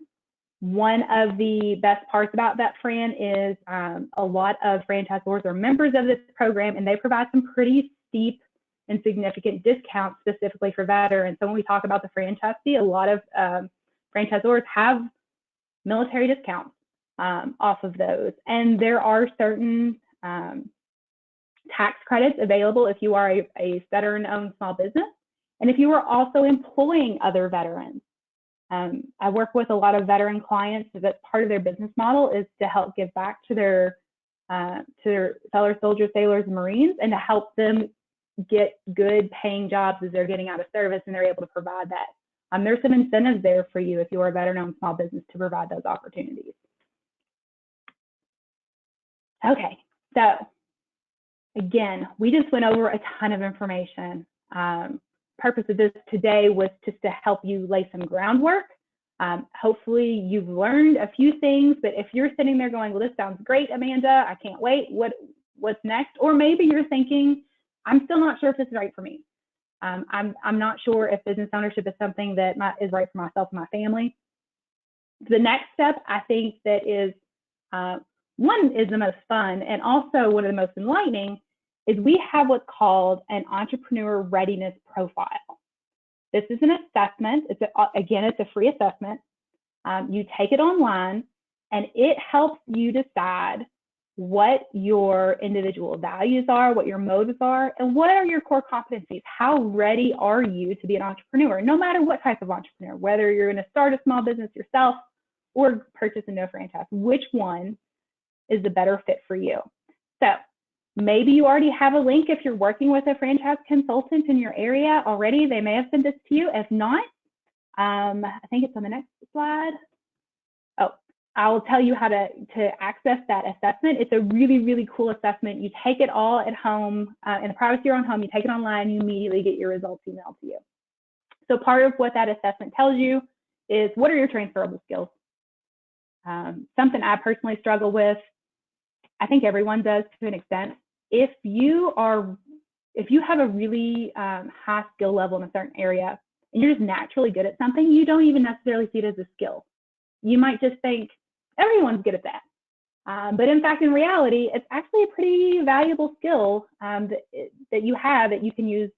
One of the best parts about VetFran is a lot of franchisors are members of this program, and they provide some pretty steep and significant discounts specifically for veterans. So when we talk about the franchise fee, a lot of franchisors have military discounts off of those. And there are certain tax credits available if you are a veteran-owned small business, and if you are also employing other veterans. I work with a lot of veteran clients that part of their business model is to help give back to their fellow soldiers, sailors, and Marines, and to help them get good paying jobs as they're getting out of service, and they're able to provide that. There's some incentives there for you if you are a veteran-owned small business to provide those opportunities. Okay, so again, we just went over a ton of information. Purpose of this today was just to help you lay some groundwork. Hopefully you've learned a few things, but if you're sitting there going, well, this sounds great, Amanda, I can't wait, what's next? Or maybe you're thinking, I'm still not sure if this is right for me. I'm not sure if business ownership is something that is right for myself and my family. The next step, I think that is, one is the most fun and also one of the most enlightening, is we have what's called an entrepreneur readiness profile. This is an assessment. It's a free assessment. You take it online, and it helps you decide what your individual values are, what your motives are, and what are your core competencies. How ready are you to be an entrepreneur, no matter what type of entrepreneur, whether you're going to start a small business yourself or purchase into a franchise, which one is the better fit for you? So maybe you already have a link if you're working with a franchise consultant in your area already. They may have sent this to you. If not, I think it's on the next slide. Oh, I will tell you how to access that assessment. It's a really, really cool assessment. You take it all at home, in the privacy of your own home. You take it online, you immediately get your results emailed to you. So part of what that assessment tells you is, what are your transferable skills? Something I personally struggle with, I think everyone does to an extent. If you have a really high skill level in a certain area and you're just naturally good at something, you don't even necessarily see it as a skill. You might just think everyone's good at that. But in fact, in reality, it's actually a pretty valuable skill that you have that you can use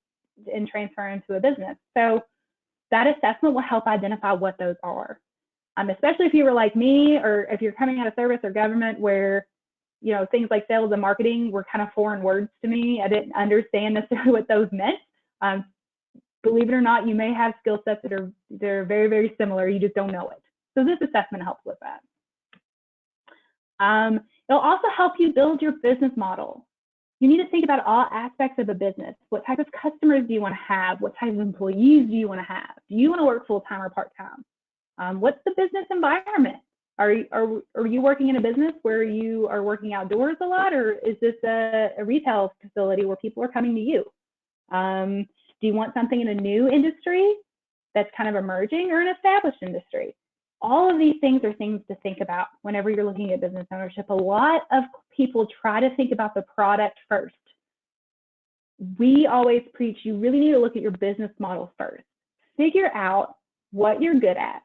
and transfer into a business. So that assessment will help identify what those are. Especially if you were like me, or if you're coming out of service or government where, you know, things like sales and marketing were kind of foreign words to me. I didn't understand necessarily what those meant. Believe it or not, you may have skill sets that are very, very similar. You just don't know it. So this assessment helps with that. It'll also help you build your business model. You need to think about all aspects of a business. What type of customers do you want to have? What type of employees do you want to have? Do you want to work full-time or part-time? What's the business environment? Are you working in a business where you are working outdoors a lot, or is this a retail facility where people are coming to you? Do you want something in a new industry that's kind of emerging, or an established industry? All of these things are things to think about whenever you're looking at business ownership. A lot of people try to think about the product first. We always preach, you really need to look at your business model first. Figure out what you're good at,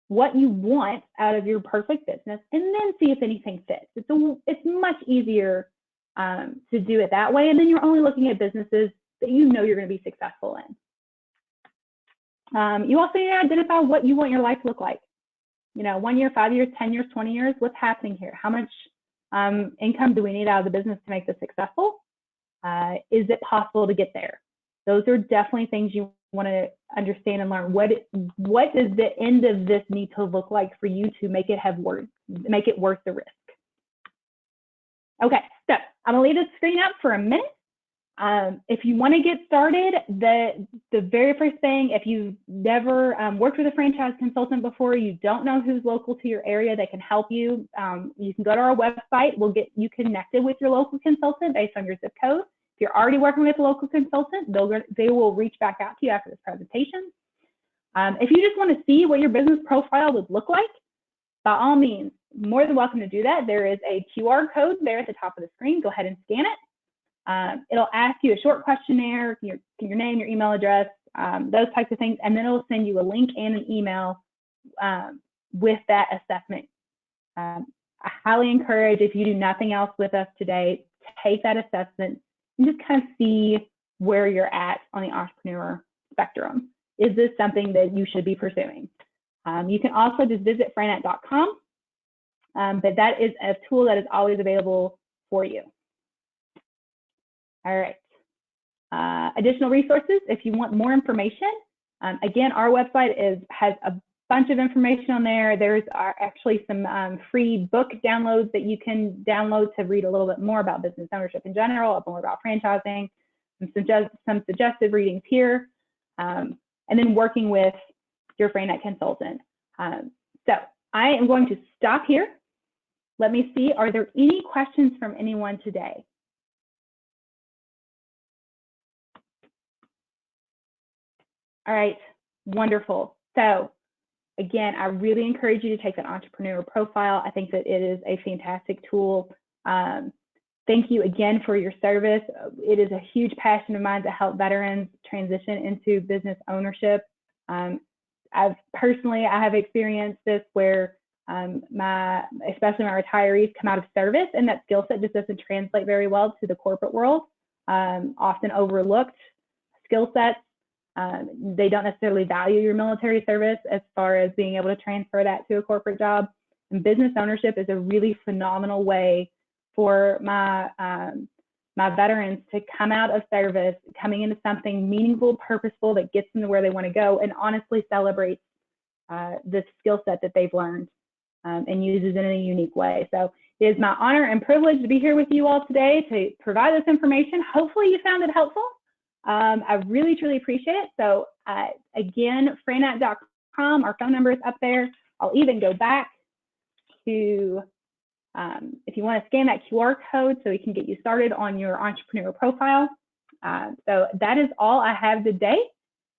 what you want out of your perfect business, and then see if anything fits. It's much easier to do it that way, and then you're only looking at businesses that you know you're going to be successful in. You also need to identify what you want your life to look like. You know, 1 year, 5 years, 10 years, 20 years, what's happening here? How much income do we need out of the business to make this successful? Is it possible to get there? Those are definitely things you want to understand and learn. What does the end of this need to look like for you to make it worth the risk? Okay, so I'm gonna leave this screen up for a minute. If you want to get started, the very first thing, if you've never worked with a franchise consultant before, you don't know who's local to your area that can help you, you can go to our website. We'll get you connected with your local consultant based on your zip code. If you're already working with a local consultant, they will reach back out to you after this presentation. If you just want to see what your business profile would look like, by all means, more than welcome to do that. There is a QR code there at the top of the screen. Go ahead and scan it. It'll ask you a short questionnaire, your name, your email address, those types of things, and then it'll send you a link and an email with that assessment. I highly encourage, if you do nothing else with us today, take that assessment and just kind of see where you're at on the entrepreneur spectrum. Is this something that you should be pursuing? You can also just visit FranNet.com, but that is a tool that is always available for you. All right. Additional resources, if you want more information, again, our website has a bunch of information on there. There's actually some free book downloads that you can download to read a little bit more about business ownership in general, more about franchising, some suggested readings here, and then working with your FranNet consultant. So I am going to stop here. Let me see, are there any questions from anyone today? All right, wonderful. So again, I really encourage you to take that entrepreneur profile. I think that it is a fantastic tool. Thank you again for your service. It is a huge passion of mine to help veterans transition into business ownership. I have experienced this where especially my retirees come out of service and that skill set just doesn't translate very well to the corporate world. Often overlooked skill sets. They don't necessarily value your military service as far as being able to transfer that to a corporate job. And business ownership is a really phenomenal way for my veterans to come out of service, coming into something meaningful, purposeful that gets them to where they want to go, and honestly celebrates the skill set that they've learned and uses it in a unique way. So it is my honor and privilege to be here with you all today to provide this information. Hopefully you found it helpful. I really, truly appreciate it. So again, FranNet.com, our phone number is up there. I'll even go back to, if you want to scan that QR code so we can get you started on your entrepreneur profile. So that is all I have today.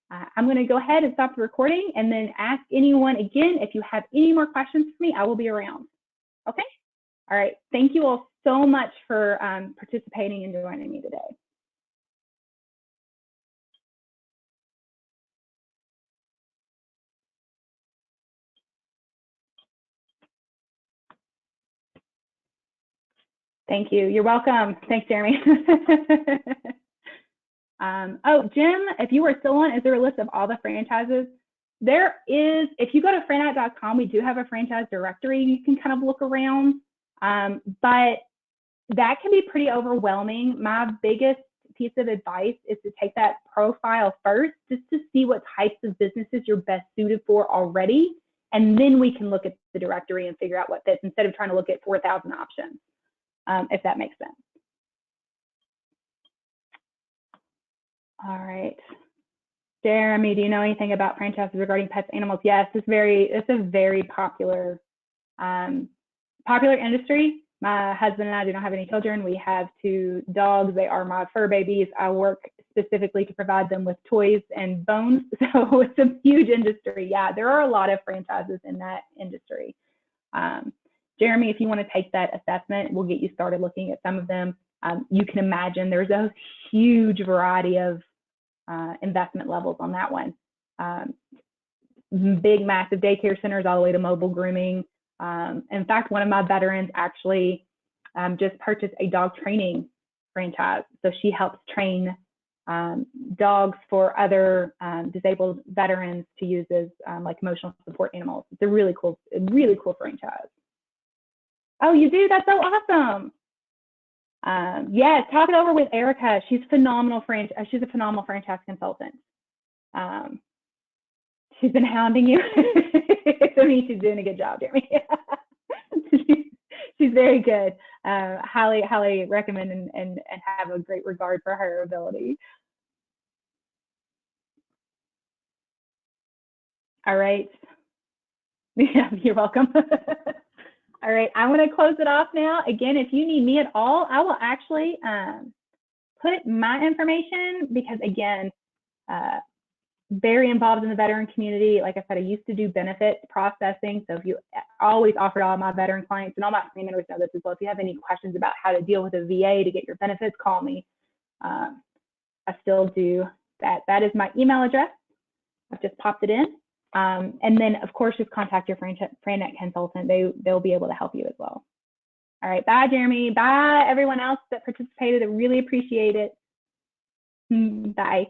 I'm going to go ahead and stop the recording and then ask anyone again, if you have any more questions for me, I will be around. Okay? All right. Thank you all so much for participating and joining me today. Thank you. You're welcome. Thanks, Jeremy. Oh, Jim, if you are still on, is there a list of all the franchises? There is. If you go to FranNet.com, we do have a franchise directory. You can kind of look around, but that can be pretty overwhelming. My biggest piece of advice is to take that profile first, just to see what types of businesses you're best suited for already, and then we can look at the directory and figure out what fits instead of trying to look at 4,000 options. If that makes sense. All right. Jeremy, do you know anything about franchises regarding pets, animals? Yes, it's a very popular industry. My husband and I do not have any children. We have 2 dogs. They are my fur babies. I work specifically to provide them with toys and bones. So it's a huge industry. Yeah, there are a lot of franchises in that industry. Jeremy, if you want to take that assessment, we'll get you started looking at some of them. You can imagine there's a huge variety of investment levels on that one. Big, massive daycare centers all the way to mobile grooming. In fact, one of my veterans actually just purchased a dog training franchise. So she helps train dogs for other disabled veterans to use as like emotional support animals. It's a really cool franchise. Oh, you do? That's so awesome. Yeah, talk it over with Erica. She's phenomenal. She's a phenomenal franchise consultant. She's been hounding you. I mean, she's doing a good job, Jeremy. She's very good. Highly recommend and have a great regard for her ability. All right. Yeah, you're welcome. All right, I'm going to close it off now. Again, if you need me at all, I will actually put my information because, again, very involved in the veteran community. Like I said, I used to do benefits processing. So if you always offered all my veteran clients, and all my family members know this as well, if you have any questions about how to deal with a VA to get your benefits, call me. I still do that. That is my email address. I've just popped it in. And then, of course, just contact your FranNet consultant. They'll be able to help you as well. All right. Bye, Jeremy. Bye, everyone else that participated. I really appreciate it. Bye.